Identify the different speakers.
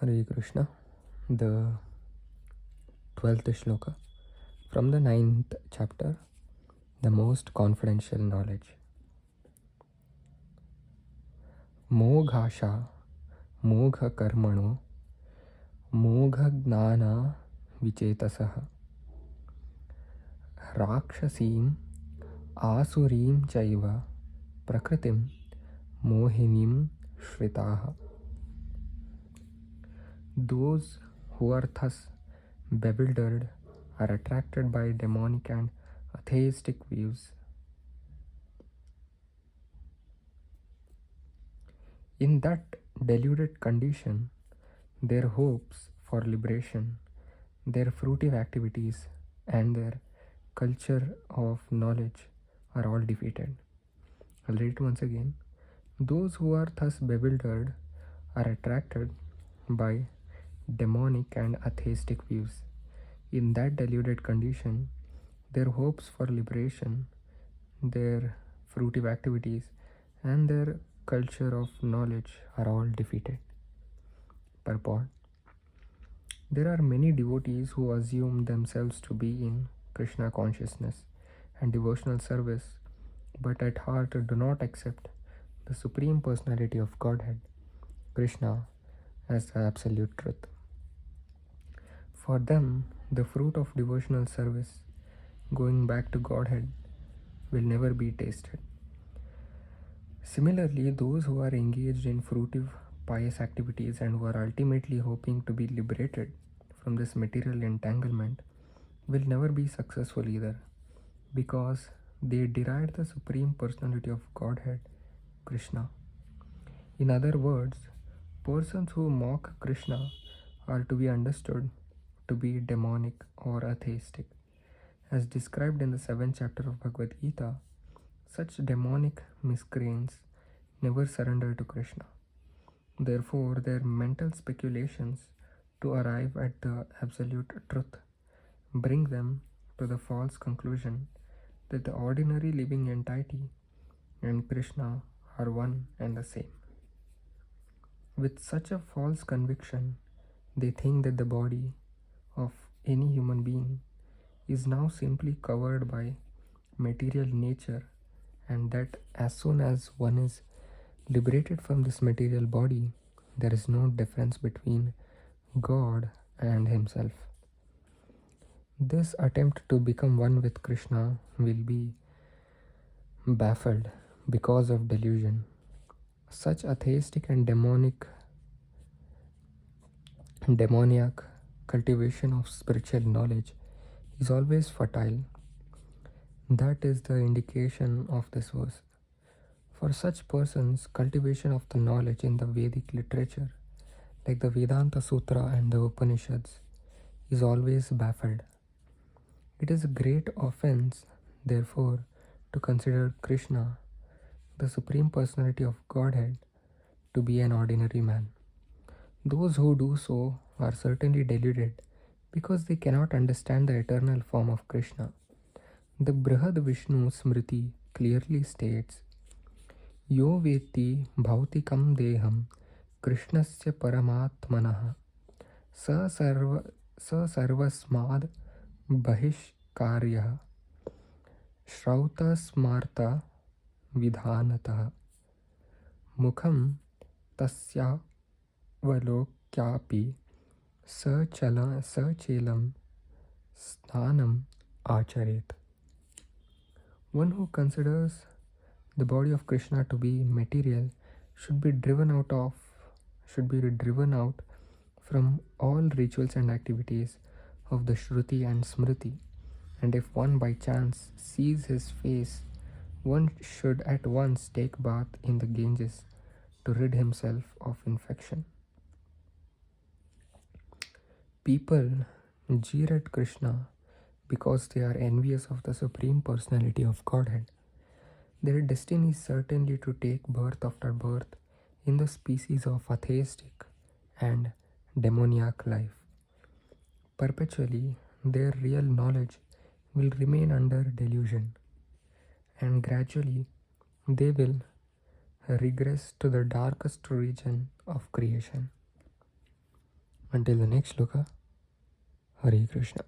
Speaker 1: Hare Krishna, the 12th Shloka from the 9th chapter, the most confidential knowledge. Moghasha, mogha karmano, mogha gnana vichetasaha, rakshasim, asurim chaiva, prakritim, mohinim shritaha. Those who are thus bewildered are attracted by demonic and atheistic views. In that deluded condition, their hopes for liberation, their fruitive activities, and their culture of knowledge are all defeated. I'll read it once again. Those who are thus bewildered are attracted by demonic and atheistic views. In that deluded condition, their hopes for liberation, their fruitive activities, and their culture of knowledge are all defeated. Purport. There are many devotees who assume themselves to be in Krishna consciousness and devotional service, but at heart do not accept the Supreme Personality of Godhead, Krishna, as the absolute truth. For them, the fruit of devotional service, going back to Godhead, will never be tasted. Similarly, those who are engaged in fruitive, pious activities and who are ultimately hoping to be liberated from this material entanglement will never be successful either, because they deride the Supreme Personality of Godhead, Krishna. In other words, persons who mock Krishna are to be understood to be demonic or atheistic. As described in the 7th chapter of Bhagavad Gitā, such demonic miscreants never surrender to Krishna. Therefore, their mental speculations to arrive at the absolute truth bring them to the false conclusion that the ordinary living entity and Krishna are one and the same. With such a false conviction, they think that the body of any human being is now simply covered by material nature, and that as soon as one is liberated from this material body, there is no difference between God and himself. This attempt to become one with Krishna will be baffled because of delusion. Such atheistic and demoniac cultivation of spiritual knowledge is always futile. That is the indication of this verse. For such persons, cultivation of the knowledge in the Vedic literature, like the Vedanta Sutra and the Upanishads, is always baffled. It is a great offense, therefore, to consider Krishna, the Supreme Personality of Godhead, to be an ordinary man. Those who do so are certainly deluded because they cannot understand the eternal form of Krishna. The Brihad Vishnu Smriti clearly states, Yo veti bhautikam deham Krishnasya paramatmanaha sa sarvasmad bahishkaryah shrauta smarta vidhanatah mukham tasya valokyapi sachelam snanam acharet. One who considers the body of Krishna to be material should be driven out from all rituals and activities of the Shruti and Smriti, and if one by chance sees his face, one should at once take bath in the Ganges to rid himself of infection. People jeer at Krishna because they are envious of the Supreme Personality of Godhead. Their destiny is certainly to take birth after birth in the species of atheistic and demoniac life. Perpetually, their real knowledge will remain under delusion, and gradually they will regress to the darkest region of creation. Until the next shloka, Hare Krishna.